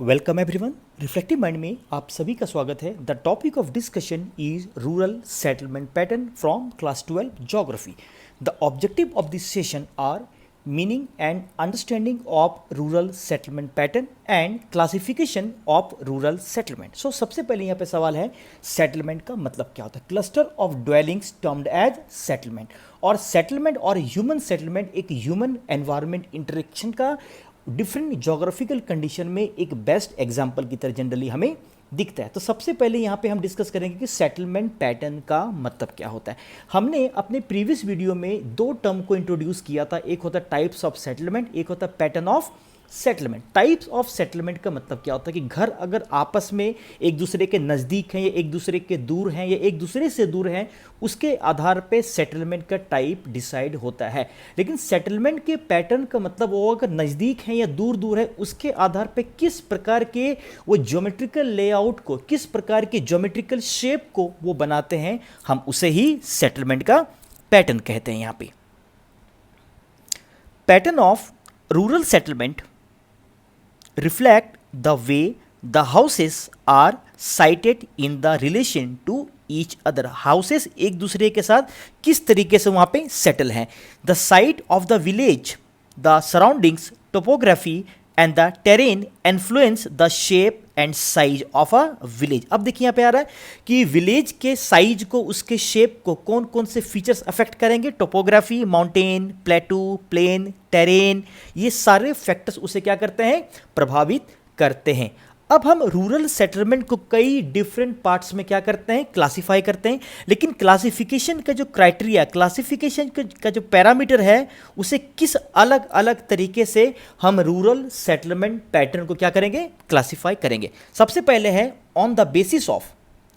Welcome everyone. Reflective mind में आप सभी का स्वागत है। The topic of discussion is rural settlement pattern from class 12 geography. The objective of this session are meaning and understanding of rural settlement pattern and classification of rural settlement. So सबसे पहले यहाँ पे सवाल है, सेटलमेंट का मतलब क्या होता है? Cluster of dwellings termed as settlement. और सेटलमेंट और ह्यूमन सेटलमेंट एक ह्यूमन एनवायरमेंट इंटरेक्शन का डिफरेंट जोग्राफिकल कंडीशन में एक बेस्ट एग्जाम्पल की तरह जनरली हमें दिखता है। तो सबसे पहले यहाँ पे हम डिस्कस करेंगे कि सेटलमेंट पैटर्न का मतलब क्या होता है। हमने अपने प्रीवियस वीडियो में दो टर्म को इंट्रोड्यूस किया था, एक होता है टाइप्स ऑफ सेटलमेंट, एक होता है pattern of settlement. Types of settlement का मतलब क्या होता है कि घर अगर आपस में एक दूसरे के नज़दीक हैं या एक दूसरे के दूर हैं या एक दूसरे से दूर हैं, उसके आधार पे सेटलमेंट का टाइप डिसाइड होता है। लेकिन सेटलमेंट के पैटर्न का मतलब वो अगर नज़दीक हैं या दूर दूर है, उसके आधार पे किस प्रकार के वो ज्योमेट्रिकल लेआउट को, किस प्रकार के ज्योमेट्रिकल शेप को वो बनाते हैं, हम उसे ही सेटलमेंट का पैटर्न कहते हैं। यहाँ पे pattern of rural settlement reflect the way the houses are sited in the relation to each other। houses एक दूसरे के साथ किस तरीके से वहाँ पे सेटल हैं। the site of the village, the surroundings, topography and the terrain influence the shape and size of a village। अब देखिए यहाँ पे आ रहा है कि विलेज के साइज को, उसके शेप को कौन कौन से फीचर्स अफेक्ट करेंगे। Topography, mountain, plateau, plain, terrain, ये सारे फैक्टर्स उसे क्या करते हैं, प्रभावित करते हैं। अब हम रूरल सेटलमेंट को कई डिफरेंट पार्ट्स में क्या करते हैं, क्लासिफाई करते हैं। लेकिन क्लासिफिकेशन का जो क्राइटेरिया, क्लासिफिकेशन का जो पैरामीटर है, उसे किस अलग अलग तरीके से हम रूरल सेटलमेंट पैटर्न को क्या करेंगे, क्लासिफाई करेंगे। सबसे पहले है on the basis of,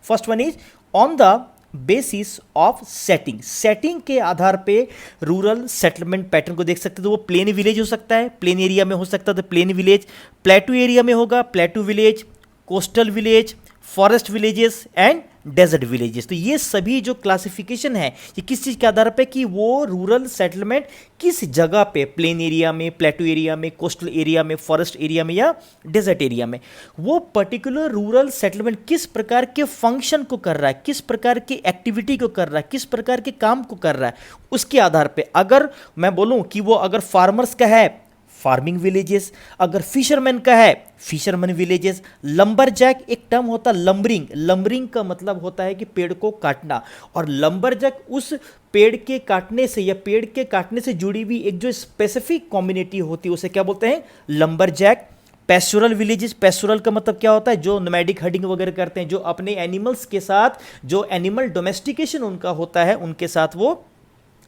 first one is on the basis of setting. Setting के आधार पे रूरल सेटलमेंट पैटर्न को देख सकते हैं। तो वो प्लेन विलेज हो सकता है, प्लेन एरिया में हो सकता है तो प्लेन विलेज, प्लेटू एरिया में होगा plateau village, coastal village, forest villages and desert villages. तो ये सभी जो क्लासिफिकेशन है, ये किस चीज़ के आधार पे कि वो रूरल सेटलमेंट किस जगह पे, प्लेन एरिया में, प्लेटू एरिया में, कोस्टल एरिया में, फॉरेस्ट एरिया में या डेजर्ट एरिया में, वो पर्टिकुलर रूरल सेटलमेंट किस प्रकार के फंक्शन को कर रहा है, किस प्रकार की एक्टिविटी को कर रहा है, किस प्रकार के काम को कर रहा है, उसके आधार पे अगर मैं बोलूँ कि वो अगर फार्मर्स का है, फार्मिंग विलेजेस, अगर फिशरमैन का है, फिशरमैन विलेजेस। लंबर जैक एक टर्म होता है लंबरिंग, लंबरिंग का मतलब होता है कि पेड़ को काटना, और लंबर जैक उस पेड़ के काटने से या पेड़ के काटने से जुड़ी हुई एक जो स्पेसिफिक कम्युनिटी होती है, उसे क्या बोलते हैं, lumberjack. Pastoral villages, pastoral का मतलब क्या होता है, जो नोमैडिक हर्डिंग वगैरह करते हैं, जो अपने एनिमल्स के साथ, जो एनिमल डोमेस्टिकेशन उनका होता है, उनके साथ वो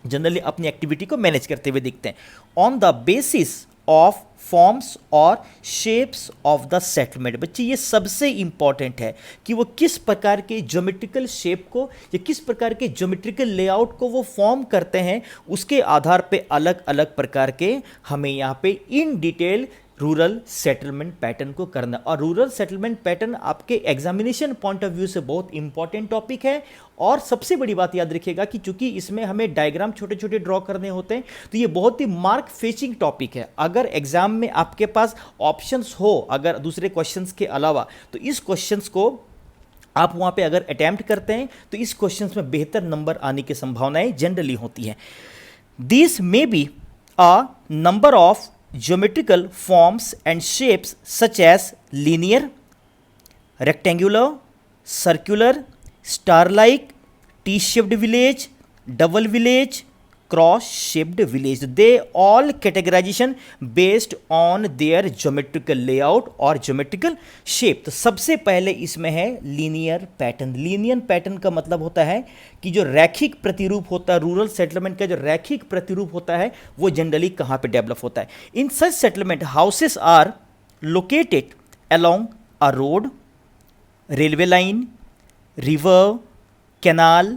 जनरली अपनी एक्टिविटी को मैनेज करते हुए दिखते हैं। On the basis of forms और शेप्स ऑफ द सेटलमेंट। बच्चे ये सबसे इंपॉर्टेंट है कि वो किस प्रकार के ज्योमेट्रिकल शेप को या किस प्रकार के ज्योमेट्रिकल लेआउट को वो फॉर्म करते हैं, उसके आधार पे अलग अलग प्रकार के हमें यहाँ पे in detail rural settlement pattern को करना। और रूरल सेटलमेंट पैटर्न आपके एग्जामिनेशन पॉइंट ऑफ व्यू से बहुत इंपॉर्टेंट टॉपिक है। और सबसे बड़ी बात याद रखिएगा कि चूंकि इसमें हमें डायग्राम छोटे छोटे ड्रॉ करने होते हैं, तो ये बहुत ही मार्क फेचिंग टॉपिक है। अगर एग्जाम में आपके पास ऑप्शंस हो, अगर दूसरे क्वेश्चंस के अलावा, तो इस क्वेश्चंस को आप वहाँ पे अगर अटैम्प्ट करते हैं तो इस क्वेश्चंस में बेहतर नंबर आने की संभावनाएं जनरली होती हैं। This may be a number of geometrical forms and shapes such as linear, rectangular, circular, star-like, T-shaped village, double village, cross-shaped village। They all categorization based on their geometrical layout और geometrical shape। तो सबसे पहले इसमें है linear pattern. Linear pattern का मतलब होता है कि जो रैखिक प्रतिरूप होता है, रूरल सेटलमेंट का जो रैखिक प्रतिरूप होता है, वो जनरली कहाँ पे डेवलप होता है। In such settlement houses are located along a road, railway line, river, canal,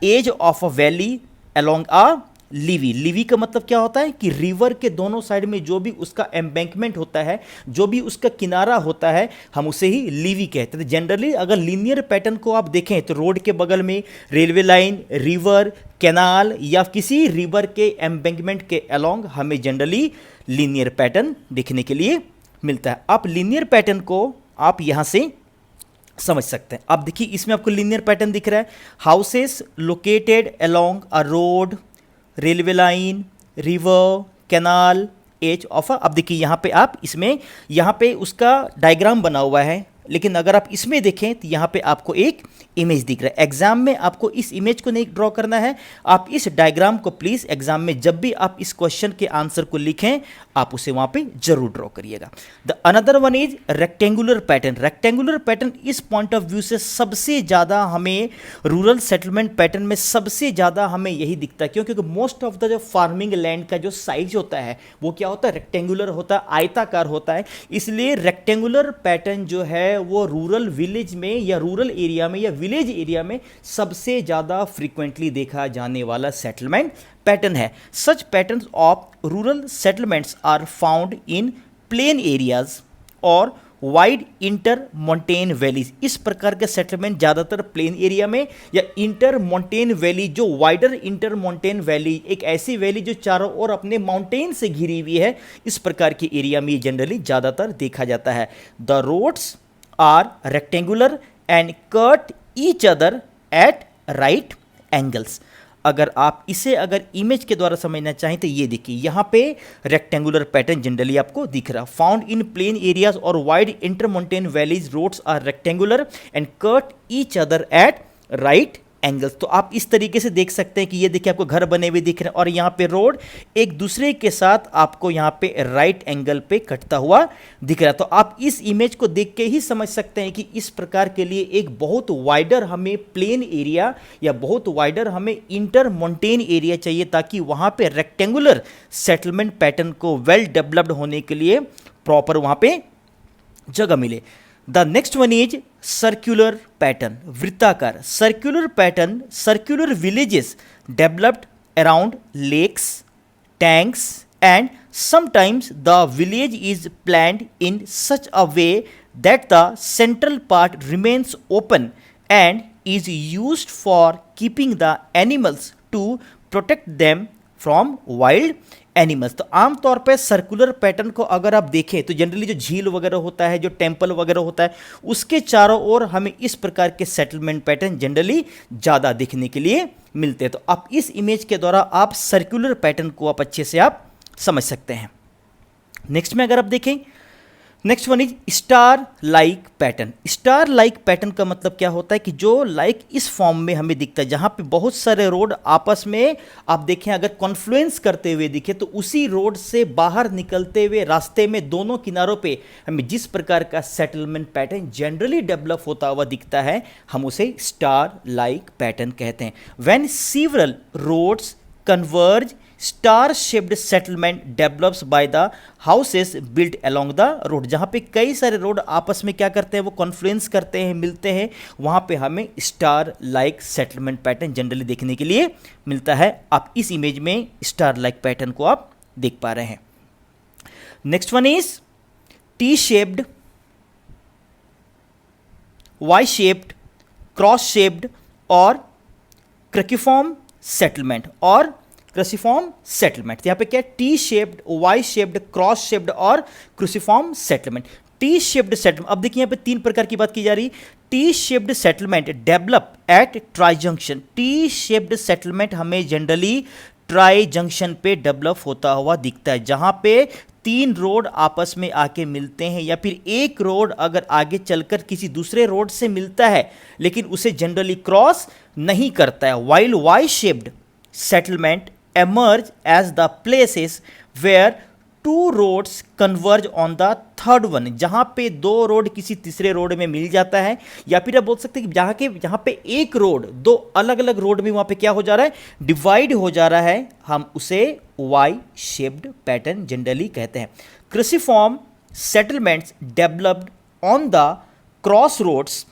edge of a valley, along a levee. Levee का मतलब क्या होता है कि रिवर के दोनों साइड में जो भी उसका एम्बैंकमेंट होता है, जो भी उसका किनारा होता है, हम उसे ही लीवी कहते हैं। जनरली अगर लीनियर पैटर्न को आप देखें तो रोड के बगल में रेलवे लाइन, रिवर, कैनाल या किसी रिवर के एम्बैंकमेंट के अलोंग हमें जनरली लीनियर पैटर्न दिखने के लिए मिलता है। आप लीनियर पैटर्न को आप यहाँ से समझ सकते हैं। आप देखिए इसमें आपको लीनियर पैटर्न दिख रहा है, houses located along a road, railway line, river, canal, edge of अब देखिए यहाँ पे आप इसमें यहाँ पे उसका डायग्राम बना हुआ है, लेकिन अगर आप इसमें देखें तो यहाँ पे आपको एक इमेज दिख रहा है। एग्जाम में आपको इस इमेज को नहीं ड्रॉ करना है, आप इस डायग्राम को प्लीज एग्जाम में जब भी आप इस क्वेश्चन के आंसर को लिखें आप उसे वहां पे जरूर ड्रॉ करिएगा। The another one is rectangular pattern. Rectangular pattern इस पॉइंट ऑफ व्यू से सबसे ज्यादा हमें रूरल सेटलमेंट पैटर्न में सबसे ज्यादा हमें यही दिखता है, क्योंकि मोस्ट ऑफ द जो फार्मिंग लैंड का जो साइज होता है वो क्या होता है, रेक्टेंगुलर होता है, आयताकार होता है। इसलिए रेक्टेंगुलर पैटर्न जो है वो रूरल विलेज में या रूरल एरिया में या विलेज एरिया में सबसे ज्यादा फ्रीक्वेंटली देखा जाने वाला सेटलमेंट पैटर्न है। Such patterns of rural settlements are found in plain areas और वाइड इंटर माउंटेन वैलीज। इस प्रकार के सेटलमेंट ज़्यादातर प्लेन एरिया में या इंटर माउंटेन वैली, जो वाइडर इंटर माउंटेन वैली, एक ऐसी वैली जो चारों ओर अपने माउंटेन से घिरी हुई है, इस प्रकार के एरिया में जनरली ज़्यादातर देखा जाता है। The roads are rectangular and cut each other at right angles. अगर आप इसे अगर इमेज के द्वारा समझना चाहें तो ये देखिए यहाँ पे रेक्टेंगुलर पैटर्न जनरली आपको दिख रहा। फाउंड इन प्लेन एरियाज और wide intermountain valleys, roads are rectangular and cut each other at right angles. तो आप इस तरीके से देख सकते हैं कि ये देखिए आपको घर बने हुए दिख रहे हैं और यहाँ पे रोड एक दूसरे के साथ आपको यहाँ पे राइट एंगल पे कटता हुआ दिख रहा है। तो आप इस इमेज को देख के ही समझ सकते हैं कि इस प्रकार के लिए एक बहुत वाइडर हमें प्लेन एरिया या बहुत वाइडर हमें इंटर माउंटेन एरिया चाहिए, ताकि वहाँ पे रेक्टेंगुलर सेटलमेंट पैटर्न को वेल डेवलप्ड होने के लिए प्रॉपर वहाँ पे जगह मिले। The next one is circular pattern, वृत्ताकार। Circular pattern, circular villages developed around lakes, tanks and sometimes the village is planned in such a way that the central part remains open and is used for keeping the animals to protect them from wild animals. तो आमतौर पे circular pattern को अगर आप देखें तो generally जो झील वगैरह होता है, जो टेम्पल वगैरह होता है, उसके चारों ओर हमें इस प्रकार के सेटलमेंट पैटर्न जनरली ज़्यादा देखने के लिए मिलते हैं। तो आप इस इमेज के द्वारा आप सर्कुलर पैटर्न को आप अच्छे से आप समझ सकते हैं। नेक्स्ट में अगर आप देखें, next one is star like pattern. Star like pattern का मतलब क्या होता है कि जो लाइक इस फॉर्म में हमें दिखता है, जहां पे बहुत सारे रोड आपस में आप देखें अगर कॉन्फ्लुएंस करते हुए दिखे तो उसी रोड से बाहर निकलते हुए रास्ते में दोनों किनारों पे हमें जिस प्रकार का सेटलमेंट पैटर्न जनरली डेवलप होता हुआ दिखता है, हम उसे स्टार लाइक पैटर्न कहते हैं। When several roads converge, star shaped settlement develops by the houses built along the road. जहाँ पे कई सारे रोड आपस में क्या करते हैं, वो कॉन्फ्लुएंस करते हैं, मिलते हैं, वहाँ पे हमें star like settlement pattern generally देखने के लिए मिलता है। आप इस इमेज में स्टार लाइक पैटर्न को आप देख पा रहे हैं। Next one is T shaped, Y shaped, cross shaped और क्रकिफॉर्म सेटलमेंट और क्रूसिफॉर्म सेटलमेंट। यहाँ पे क्या है, T shaped, Y shaped, cross shaped और cruciform settlement. T shaped settlement, अब देखिए यहाँ पे तीन प्रकार की बात की जा रही। T shaped settlement develop at tri junction. T shaped settlement हमें जनरली ट्राई जंक्शन पे डेवलप होता हुआ दिखता है, जहाँ पे तीन रोड आपस में आके मिलते हैं या फिर एक रोड अगर आगे चलकर किसी दूसरे रोड से मिलता है लेकिन उसे जनरली क्रॉस नहीं करता है। While Y shaped settlement emerge as the places where two roads converge on the third one। जहां पे दो रोड किसी तीसरे रोड में मिल जाता है, या फिर आप बोल सकते हैं कि जहां पे एक रोड दो अलग अलग रोड में वहां पे क्या हो जा रहा है, डिवाइड हो जा रहा है, हम उसे वाई शेप्ड पैटर्न जनरली कहते हैं। Cruciform settlements developed on the cross roads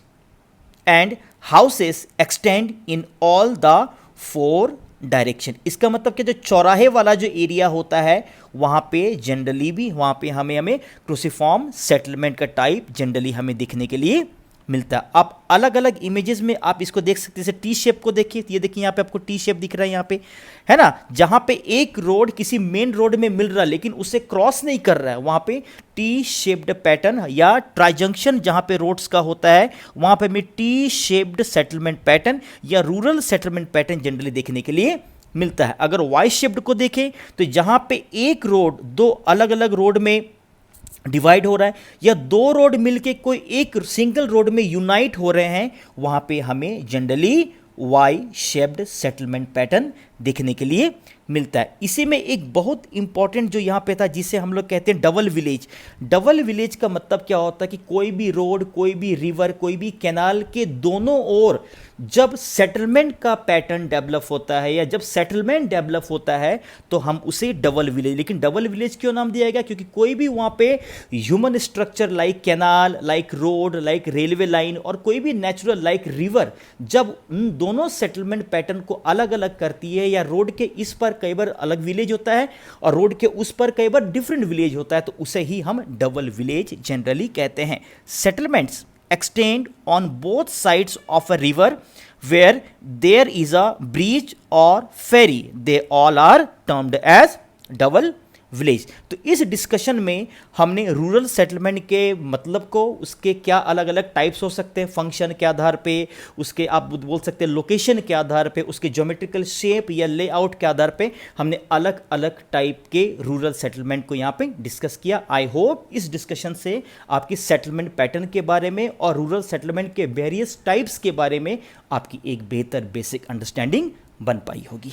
and houses extend in all the four direction. इसका मतलब कि जो चौराहे वाला जो एरिया होता है वहाँ पे जनरली भी वहाँ पे हमें क्रूसिफॉर्म सेटलमेंट का टाइप जनरली हमें दिखने के लिए मिलता है। आप अलग अलग इमेजेस में आप इसको देख सकते हैं, जैसे टी शेप को देखिए, ये देखिए यहाँ पे आपको टी शेप दिख रहा है यहाँ पे, है ना, जहाँ पे एक रोड किसी मेन रोड में मिल रहा है लेकिन उसे क्रॉस नहीं कर रहा है, वहाँ पे टी शेप्ड पैटर्न या ट्राइजंक्शन जहाँ पे रोड्स का होता है वहाँ पे हमें टी शेप्ड सेटलमेंट पैटर्न या रूरल सेटलमेंट पैटर्न जनरली देखने के लिए मिलता है। अगर वाई शेप्ड को देखें तो जहाँ पे एक रोड दो अलग अलग रोड में डिवाइड हो रहा है या दो रोड मिलके कोई एक सिंगल रोड में यूनाइट हो रहे हैं, वहां पे हमें generally Y shaped settlement pattern देखने के लिए मिलता है। इसी में एक बहुत इंपॉर्टेंट जो यहाँ पे था जिसे हम लोग कहते हैं डबल विलेज। डबल विलेज का मतलब क्या होता है कि कोई भी रोड, कोई भी रिवर, कोई भी कैनाल के दोनों ओर जब सेटलमेंट का पैटर्न डेवलप होता है या जब सेटलमेंट डेवलप होता है तो हम उसे डबल विलेज, लेकिन डबल विलेज क्यों नाम दिया गया? क्योंकि कोई भी वहाँ पे human structure like canal, like road, like railway line और कोई भी नेचुरल लाइक रिवर जब उन दोनों सेटलमेंट पैटर्न को अलग अलग करती है या रोड के इस पर कई बार अलग विलेज होता है और रोड के उस पर कई बार डिफरेंट विलेज होता है, तो उसे ही हम डबल विलेज जनरली कहते हैं। Settlements extend on both sides of a river where there is a bridge or ferry. They all are termed as double village. तो इस डिस्कशन में हमने रूरल सेटलमेंट के मतलब को, उसके क्या अलग अलग टाइप्स हो सकते हैं फंक्शन के आधार पे, उसके आप बोल सकते हैं लोकेशन के आधार पे, उसके ज्योमेट्रिकल शेप या लेआउट के आधार पे हमने अलग अलग टाइप के रूरल सेटलमेंट को यहाँ पे डिस्कस किया। आई होप इस डिस्कशन से आपकी सेटलमेंट पैटर्न के बारे में और रूरल सेटलमेंट के वेरियस टाइप्स के बारे में आपकी एक बेहतर बेसिक अंडरस्टैंडिंग बन पाई होगी।